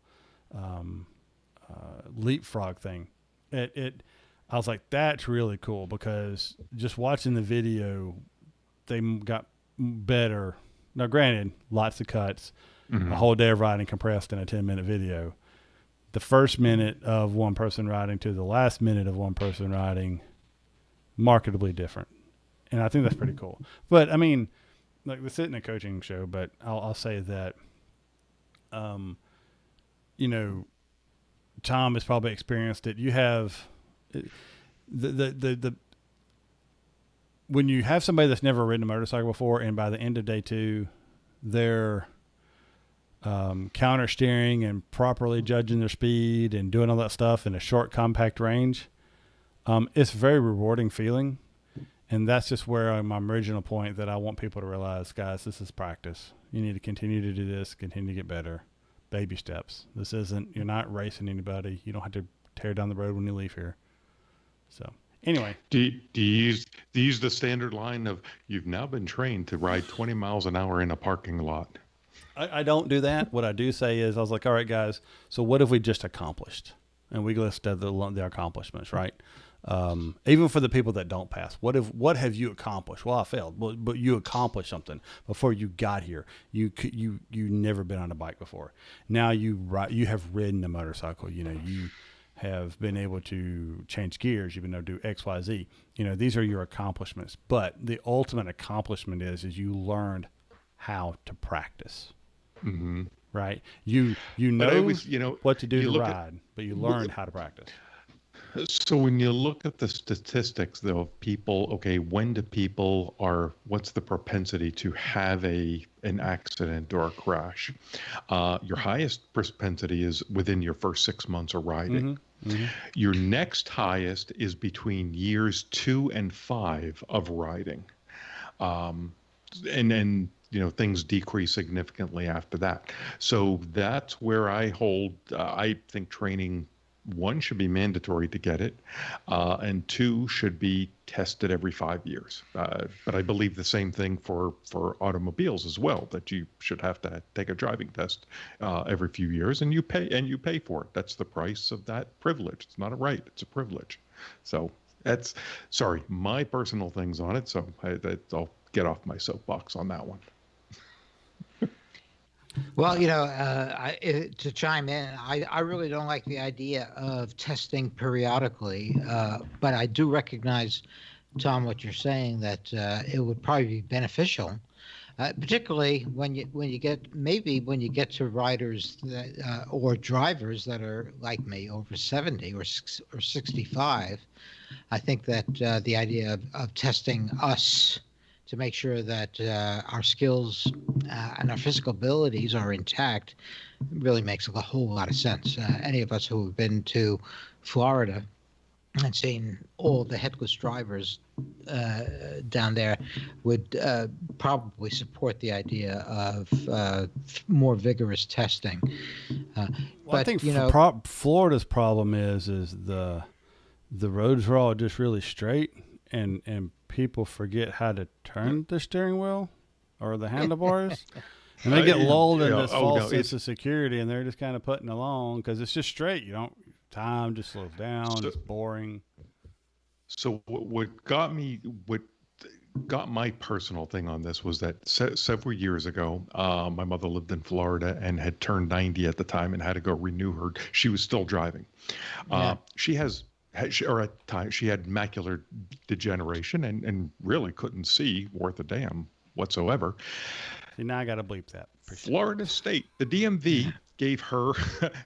leapfrog thing. I was like, that's really cool, because just watching the video, they got better. Now, granted, lots of cuts, a whole day of riding compressed in a 10-minute video. The first minute of one person riding to the last minute of one person riding, markedly different. And I think that's pretty cool. But I mean, like, this isn't a coaching show, but I'll say that, Tom has probably experienced it. You have the when you have somebody that's never ridden a motorcycle before, and by the end of day 2, they're counter steering and properly judging their speed and doing all that stuff in a short, compact range. It's a very rewarding feeling. And that's just where my original point, that I want people to realize, guys, this is practice. You need to continue to do this, continue to get better. Baby steps. You're not racing anybody. You don't have to tear down the road when you leave here. So anyway. Do you use the standard line of, you've now been trained to ride 20 miles an hour in a parking lot? I don't do that. What I do say is, I was like, all right, guys, so what have we just accomplished? And we listed the accomplishments, right? Even for the people that don't pass, what have you accomplished? Well, I failed, but you accomplished something before you got here. You never been on a bike before. Now you have ridden a motorcycle. You have been able to change gears. You've been able to do X, Y, Z. These are your accomplishments. But the ultimate accomplishment is you learned how to practice. Mm-hmm. Right? You know what to do to ride, but you learned how to practice. So when you look at the statistics, though, of people, okay, what's the propensity to have an accident or a crash? Your highest propensity is within your first 6 months of riding. Mm-hmm. Mm-hmm. Your next highest is between years 2 and 5 of riding. And then, things decrease significantly after that. So that's where I think training one, should be mandatory to get it, and two, should be tested every 5 years. But I believe the same thing for automobiles as well, that you should have to take a driving test every few years, and you pay for it. That's the price of that privilege. It's not a right; it's a privilege. So that's, sorry, my personal things on it. So I'll get off my soapbox on that one. Well, to chime in, I really don't like the idea of testing periodically, but I do recognize, Tom, what you're saying, that it would probably be beneficial, particularly when you get to riders that, or drivers that are like me, over 70 or 65. I think that the idea of testing us to make sure that our skills and our physical abilities are intact really makes a whole lot of sense. Any of us who have been to Florida and seen all the headless drivers down there would probably support the idea of more vigorous testing. Well, but I think Florida's problem is the roads are all just really straight, and people forget how to turn the steering wheel or the handlebars, and they get lulled in this false sense of security, and they're just kind of putting along because it's just straight. Time just slows down. It's boring. So what got my personal thing on this was that several years ago, my mother lived in Florida and had turned 90 at the time and had to go renew her. She was still driving. Yeah. She at the time she had macular degeneration and really couldn't see worth a damn whatsoever. See, now I got to bleep that. Florida State, the DMV gave her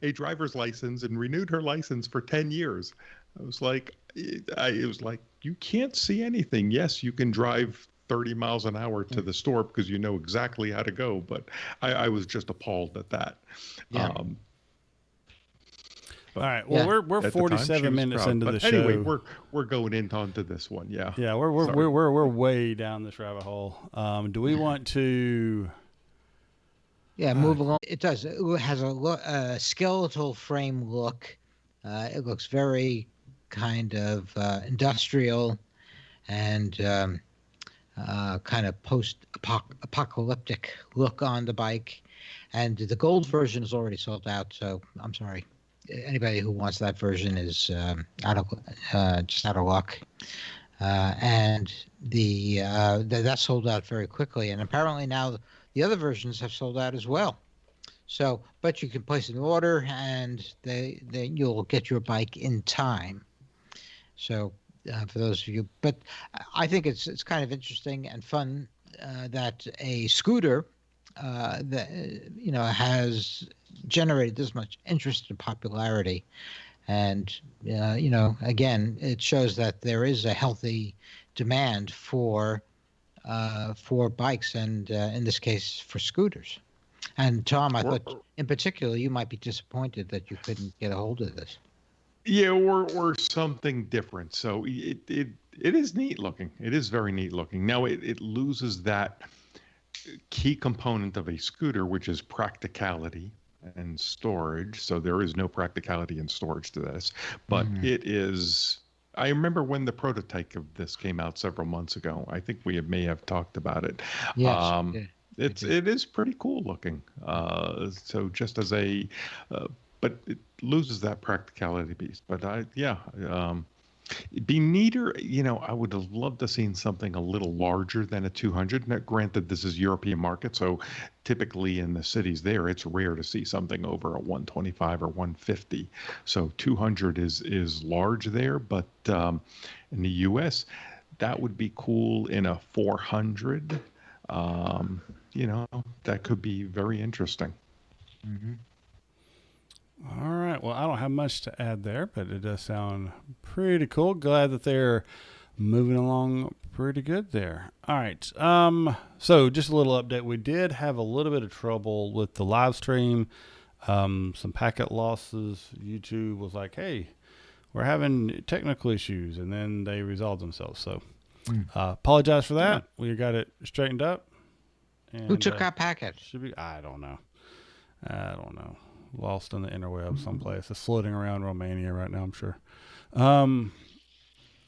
a driver's license and renewed her license for 10 years. It was like, you can't see anything. Yes, you can drive 30 miles an hour to the store because you know exactly how to go. But I was just appalled at that. Yeah. All right. Well, we're 47 minutes into the show. Anyway, we're going onto this one. Yeah. Yeah. We're way down this rabbit hole. Do we want to? Yeah, move along. It does. It has a skeletal frame look. It looks very kind of industrial and kind of post-apocalyptic look on the bike. And the gold version is already sold out, so I'm sorry. Anybody who wants that version is just out of luck. And that sold out very quickly. And apparently now the other versions have sold out as well. So, but you can place an order, and you'll get your bike in time. So, for those of you, but I think it's kind of interesting and fun that a scooter that has generated this much interest and popularity, and again, it shows that there is a healthy demand for bikes, and in this case for scooters. And Tom, I thought in particular you might be disappointed that you couldn't get a hold of this. Yeah, or something different. So it is neat looking. It is very neat looking. Now it loses that key component of a scooter, which is practicality and storage. So there is no practicality and storage to this, but it is. I remember when the prototype of this came out several months ago. I think we may have talked about it. Yes, it is pretty cool looking. So just as but it loses that practicality piece. But it'd be neater. I would have loved to have seen something a little larger than a 200. Now, granted, this is European market, so typically in the cities there, it's rare to see something over a 125 or 150. So 200 is large there, but in the U.S., that would be cool in a 400. That could be very interesting. Mm-hmm. All right. Well, I don't have much to add there, but it does sound pretty cool. Glad that they're moving along pretty good there. All right. So just a little update. We did have a little bit of trouble with the live stream. Some packet losses. YouTube was like, hey, we're having technical issues, and then they resolved themselves. So apologize for that. We got it straightened up. And, who took our packet? I don't know. lost in the interweb someplace. It's floating around Romania right now, I'm sure. All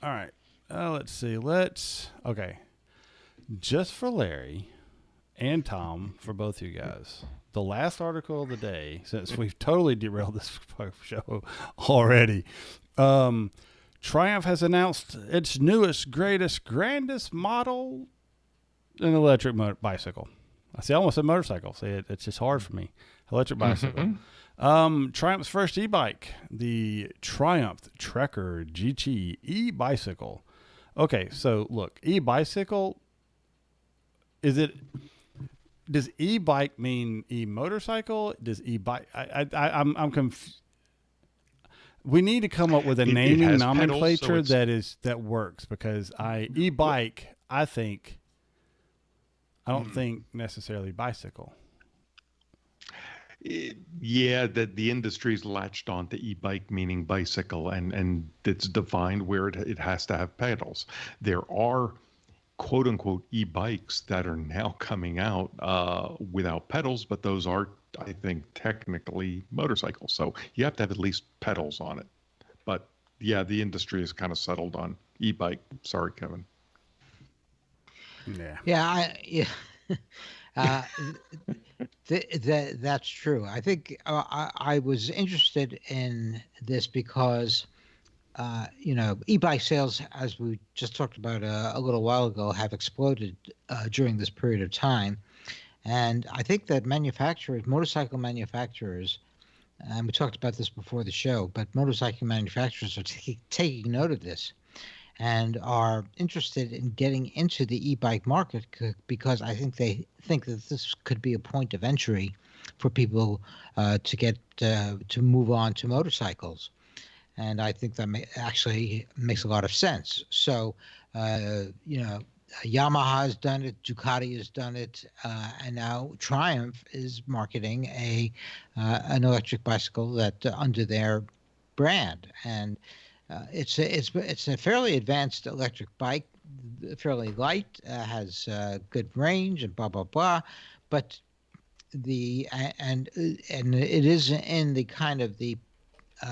right. Let's see. Okay. Just for Larry and Tom, for both you guys, the last article of the day, since we've totally derailed this show already, Triumph has announced its newest, greatest, grandest model, an electric bicycle. I almost said motorcycle. See, it's just hard for me. Electric bicycle. Triumph's first e-bike, the Triumph Trekker GT e-bicycle. Okay, so look, e-bicycle, does e-bike mean e-motorcycle? Does e-bike, I'm confused. We need to come up with a naming nomenclature pedals, that works, because e-bike, I don't think necessarily bicycle. Yeah, that the industry's latched on to e-bike meaning bicycle, and it's defined where it has to have pedals. There are quote unquote e-bikes that are now coming out without pedals, but those are, I think, technically motorcycles. So you have to have at least pedals on it. But yeah, the industry is kind of settled on e-bike. Sorry, Kevin. Yeah. That's true. I think I was interested in this because, e-bike sales, as we just talked about a little while ago, have exploded during this period of time. And I think that motorcycle manufacturers, and we talked about this before the show, but motorcycle manufacturers are taking note of this and are interested in getting into the e-bike market because I think they think that this could be a point of entry for people to get to move on to motorcycles. And I think that actually makes a lot of sense. So, Yamaha has done it, Ducati has done it, and now Triumph is marketing an electric bicycle that under their brand. And it's a fairly advanced electric bike, fairly light, has good range and blah blah blah, but and it is in the kind of the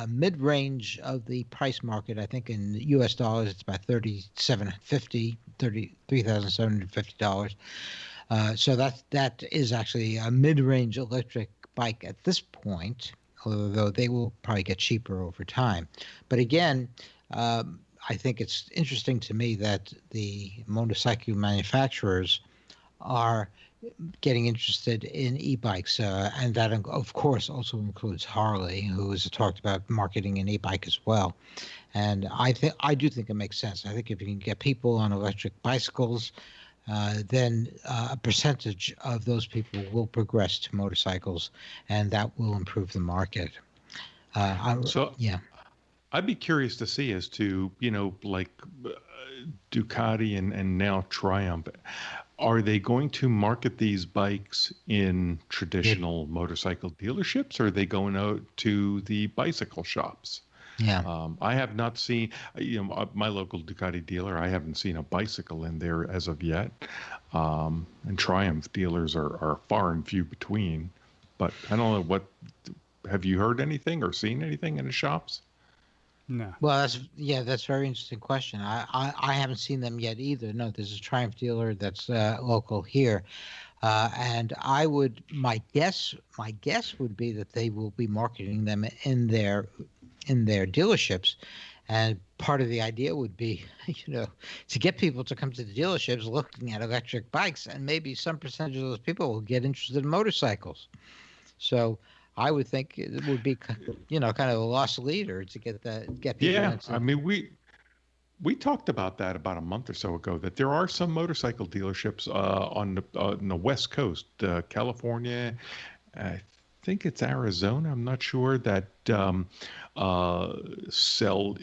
mid-range of the price market. I think in U.S. dollars it's about $33,750. So that is actually a mid-range electric bike at this point, although they will probably get cheaper over time. But again, I think it's interesting to me that the motorcycle manufacturers are getting interested in e-bikes, and that of course also includes Harley, who has talked about marketing an e-bike as well. And I do think it makes sense. I think if you can get people on electric bicycles, then a percentage of those people will progress to motorcycles, and that will improve the market. I'd be curious to see as to, like Ducati and now Triumph, are they going to market these bikes in traditional motorcycle dealerships, or are they going out to the bicycle shops? Yeah. I have not seen, my local Ducati dealer, I haven't seen a bicycle in there as of yet. And Triumph dealers are far and few between. But I don't know, have you heard anything or seen anything in the shops? No. Well, that's a very interesting question. I haven't seen them yet either. No, there's a Triumph dealer that's local here, and my guess would be that they will be marketing them in their dealerships, and part of the idea would be, to get people to come to the dealerships looking at electric bikes, and maybe some percentage of those people will get interested in motorcycles. So I would think it would be, kind of a lost leader to get people. Yeah, I mean, we talked about that about a month or so ago, that there are some motorcycle dealerships on the West Coast, California, I think it's Arizona, I'm not sure, that sell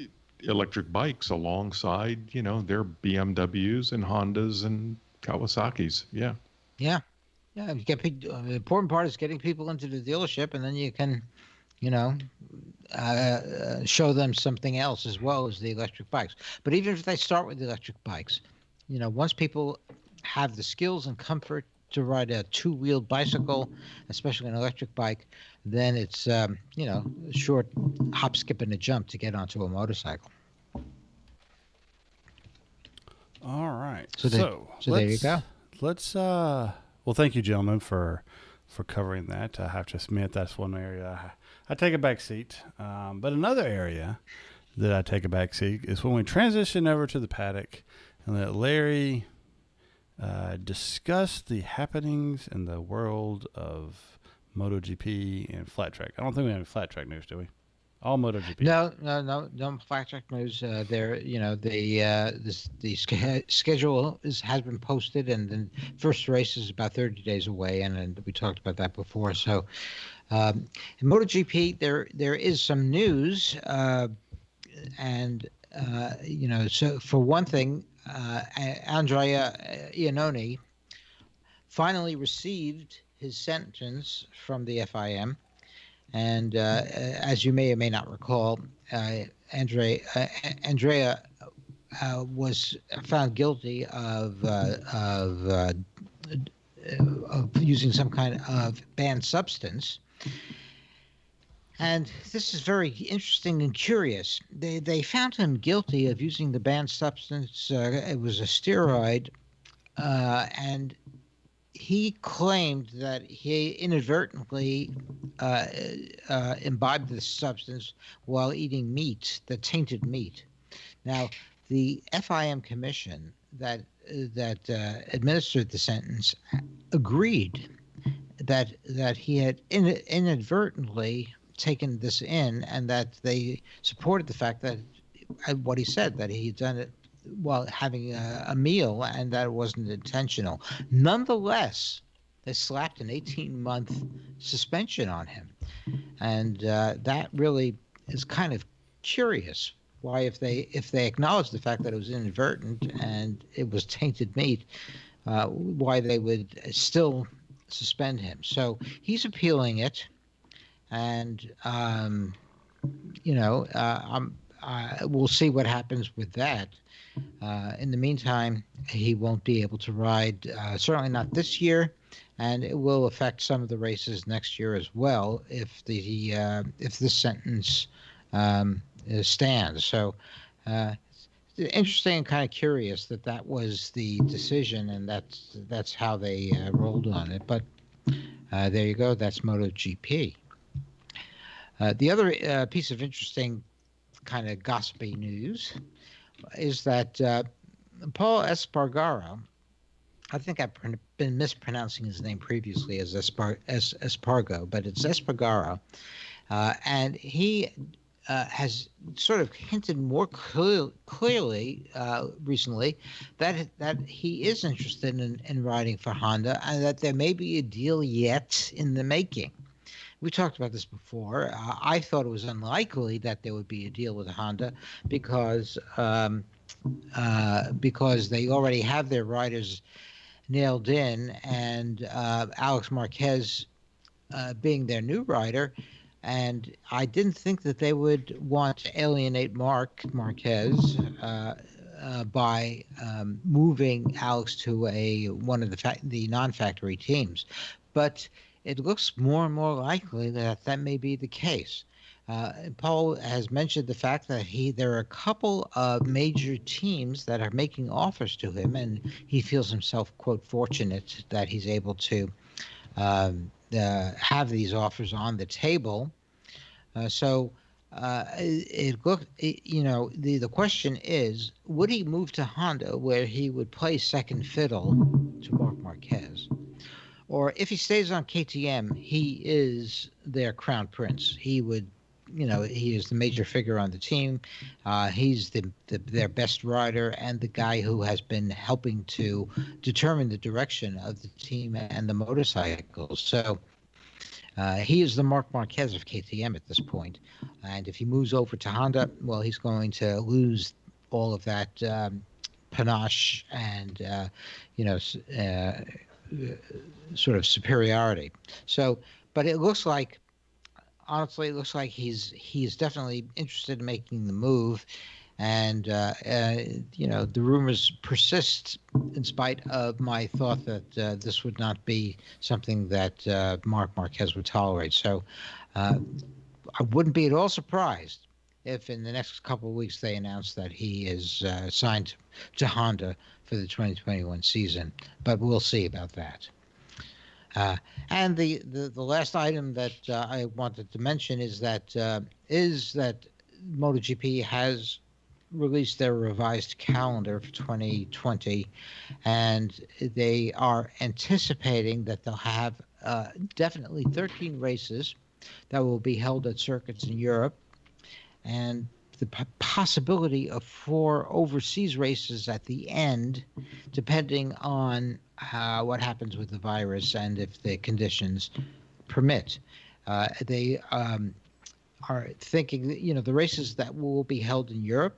electric bikes alongside, their BMWs and Hondas and Kawasaki's. Yeah. Yeah. Yeah, the important part is getting people into the dealership, and then you can, show them something else as well as the electric bikes. But even if they start with the electric bikes, once people have the skills and comfort to ride a two-wheeled bicycle, especially an electric bike, then it's a short hop, skip, and a jump to get onto a motorcycle. All right. So there you go. Well, thank you, gentlemen, for covering that. I have to admit that's one area I take a back seat. But another area that I take a back seat is when we transition over to the paddock and let Larry discuss the happenings in the world of MotoGP and flat track. I don't think we have any flat track news, do we? All MotoGP. No flat track news. The schedule has been posted, and the first race is about 30 days away, and we talked about that before. So, in MotoGP, there is some news, so for one thing, Andrea Iannone finally received his sentence from the FIM. And as you may or may not recall, Andrea was found guilty of using some kind of banned substance. And this is very interesting and curious. They found him guilty of using the banned substance. It was a steroid, and he claimed that he inadvertently imbibed this substance while eating meat, the tainted meat. Now, the FIM commission that administered the sentence agreed that he had inadvertently taken this in, and that they supported the fact that what he said, that he had done it while having a meal, and that it wasn't intentional. Nonetheless, they slapped an 18-month suspension on him, and that really is kind of curious. Why, if they acknowledge the fact that it was inadvertent and it was tainted meat, why they would still suspend him? So he's appealing it, and we'll see what happens with that. In the meantime, he won't be able to ride, certainly not this year, and it will affect some of the races next year as well if this sentence stands. So it's interesting and kind of curious that was the decision, and that's how they rolled on it. But there you go. That's MotoGP. The other piece of interesting kind of gossipy news is that Paul Espargaro, I think I've been mispronouncing his name previously as Espargo, but it's Espargaro, and he has sort of hinted more clearly recently that he is interested in riding for Honda, and that there may be a deal yet in the making. We talked about this before. I thought it was unlikely that there would be a deal with Honda because they already have their riders nailed in, and Alex Marquez being their new rider. And I didn't think that they would want to alienate Marquez by moving Alex to one of the non-factory teams. But it looks more and more likely that may be the case. Paul has mentioned the fact that there are a couple of major teams that are making offers to him, and he feels himself, quote, fortunate that he's able to have these offers on the table. The question is, would he move to Honda where he would play second fiddle to Marc Marquez? Or if he stays on KTM, he is their crown prince. He is the major figure on the team. He's their best rider and the guy who has been helping to determine the direction of the team and the motorcycles. So he is the Marc Marquez of KTM at this point. And if he moves over to Honda, well, he's going to lose all of that panache and, sort of superiority. So, but it looks like, honestly, he's definitely interested in making the move. And the rumors persist in spite of my thought that this would not be something that Marc Marquez would tolerate. So I wouldn't be at all surprised if in the next couple of weeks they announce that he is signed to Honda for the 2021 season. But we'll see about that. And the last item that I wanted to mention is that MotoGP has released their revised calendar for 2020, and they are anticipating that they'll have definitely 13 races that will be held at circuits in Europe, and the possibility of 4 overseas races at the end, depending on what happens with the virus and if the conditions permit. They are thinking that, the races that will be held in Europe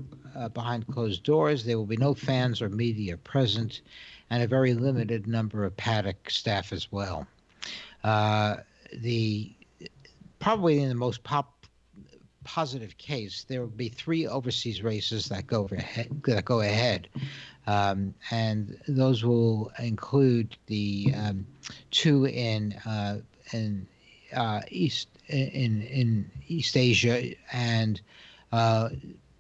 behind closed doors, there will be no fans or media present, and a very limited number of paddock staff as well. Probably in the most positive case, there will be 3 overseas races that go ahead, and those will include the 2 in East Asia and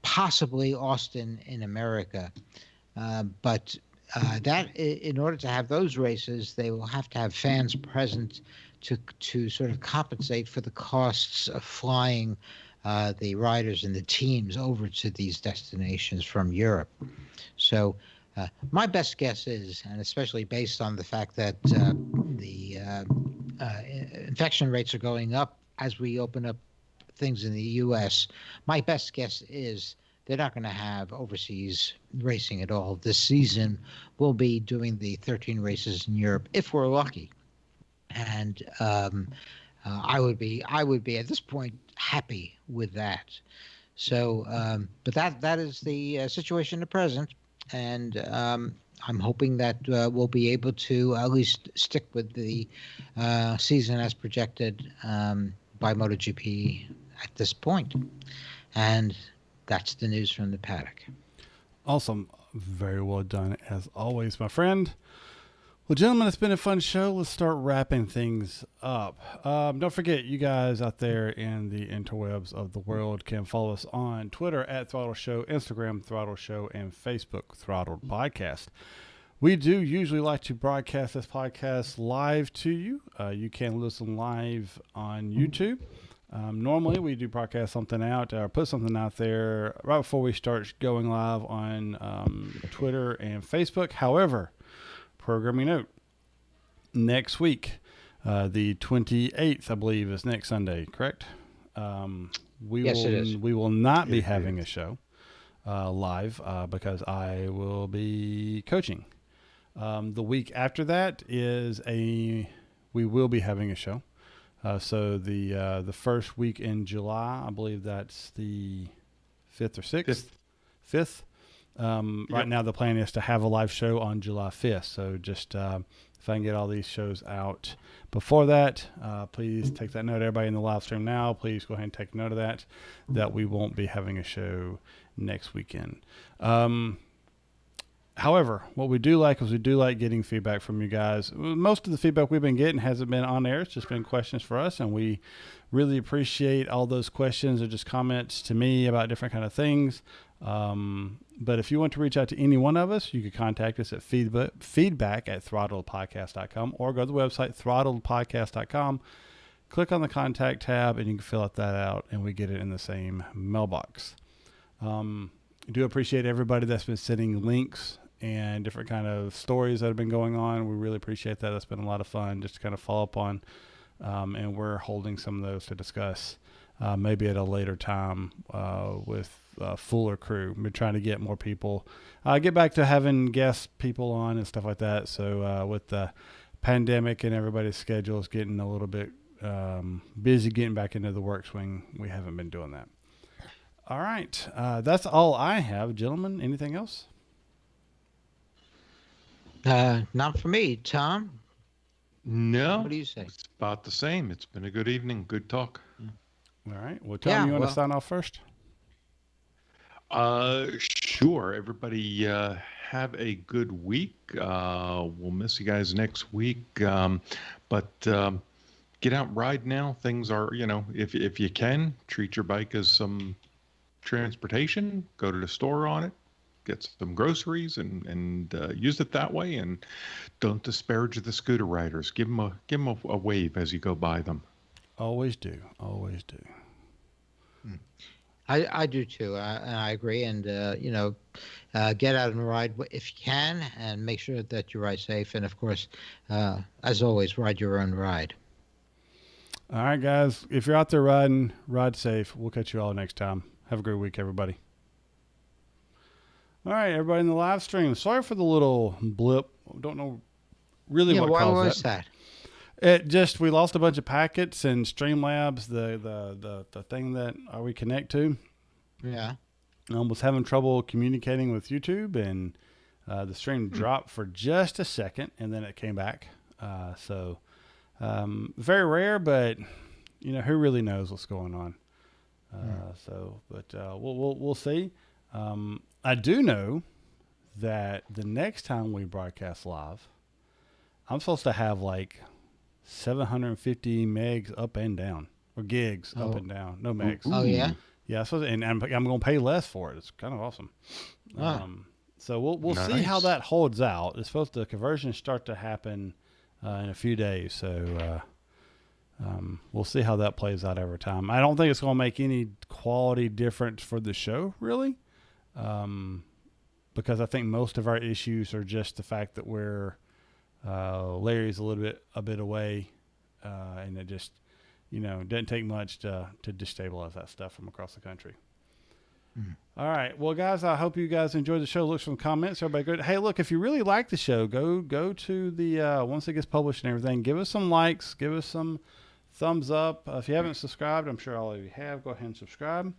possibly Austin in America. But that in order to have those races, they will have to have fans present to sort of compensate for the costs of flying the riders and the teams over to these destinations from Europe. So my best guess is, and especially based on the fact that the infection rates are going up as we open up things in the U.S., my best guess is they're not going to have overseas racing at all. This season we'll be doing the 13 races in Europe if we're lucky. And I would be at this point happy with that. So, but that is the situation at present, and I'm hoping that we'll be able to at least stick with the season as projected by MotoGP at this point. And that's the news from the paddock. Awesome. Very well done, as always, my friend. Well, gentlemen, it's been a fun show. Let's start wrapping things up. Don't forget, you guys out there in the interwebs of the world can follow us on Twitter at Throttle Show, Instagram Throttle Show, and Facebook Throttled Podcast. We do usually like to broadcast this podcast live to you. You can listen live on YouTube. Normally, we do broadcast something out or put something out there right before we start going live on Twitter and Facebook. However, programming note, next week, the 28th, I believe, is next Sunday, correct? Yes, it is. We will not be having a show live because I will be coaching. The week after that we will be having a show. So the first week in July, I believe that's the 5th or 6th? 5th. Right now the plan is to have a live show on July 5th. So just if I can get all these shows out before that, please take that note. Everybody in the live stream now, please go ahead and take note of that we won't be having a show next weekend. However, what we do like is we do like getting feedback from you guys. Most of the feedback we've been getting hasn't been on air. It's just been questions for us, and we really appreciate all those questions or just comments to me about different kind of things. But if you want to reach out to any one of us, you can contact us at feedback at throttledpodcast.com or go to the website throttledpodcast.com. Click on the contact tab, and you can fill that out, and we get it in the same mailbox. I do appreciate everybody that's been sending links and different kind of stories that have been going on. We really appreciate that. That's been a lot of fun just to kind of follow up on, and we're holding some of those to discuss maybe at a later time with fuller crew. We're trying to get more people, get back to having guest people on and stuff like that. So with the pandemic and everybody's schedules getting a little bit busy getting back into the work swing, we haven't been doing that. All right. That's all I have. Gentlemen, anything else? Not for me, Tom. No. What do you say? It's about the same. It's been a good evening. Good talk. All right. Well, Tom, you want to sign off first? Sure. Everybody, have a good week. We'll miss you guys next week. But get out and ride now. Things are, if you can, treat your bike as some transportation. Go to the store on it, get some groceries, and use it that way. And don't disparage the scooter riders. Give them a wave as you go by them. Always do. Always do. I do too, and I agree. And get out and ride if you can, and make sure that you ride safe. And of course, as always, ride your own ride. All right, guys. If you're out there riding, ride safe. We'll catch you all next time. Have a great week, everybody. All right, everybody in the live stream. Sorry for the little blip. Don't know really what why caused was that? It just, we lost a bunch of packets, and Streamlabs, the thing that we connect to, Yeah. was having trouble communicating with YouTube, and the stream dropped for just a second, and then it came back. So very rare, but who really knows what's going on? But we'll see. I do know that the next time we broadcast live, I'm supposed to have like 750 megs up and down, or gigs up and down. No megs. Oh yeah. Yeah. So and I'm going to pay less for it. It's kind of awesome. So we'll see how that holds out. It's supposed to conversions start to happen in a few days. So we'll see how that plays out over time. I don't think it's going to make any quality difference for the show, really, because I think most of our issues are just the fact that Larry's a bit away, and it just, doesn't take much to destabilize that stuff from across the country. All right. Well, guys, I hope you guys enjoyed the show. Look some comments. Everybody good. Hey, look, if you really like the show, go to the, once it gets published and everything, give us some likes, give us some thumbs up. If you haven't subscribed, I'm sure all of you have, go ahead and subscribe.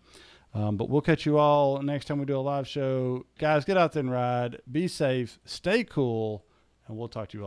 But we'll catch you all next time we do a live show. Guys, get out there and ride. Be safe. Stay cool. And we'll talk to you all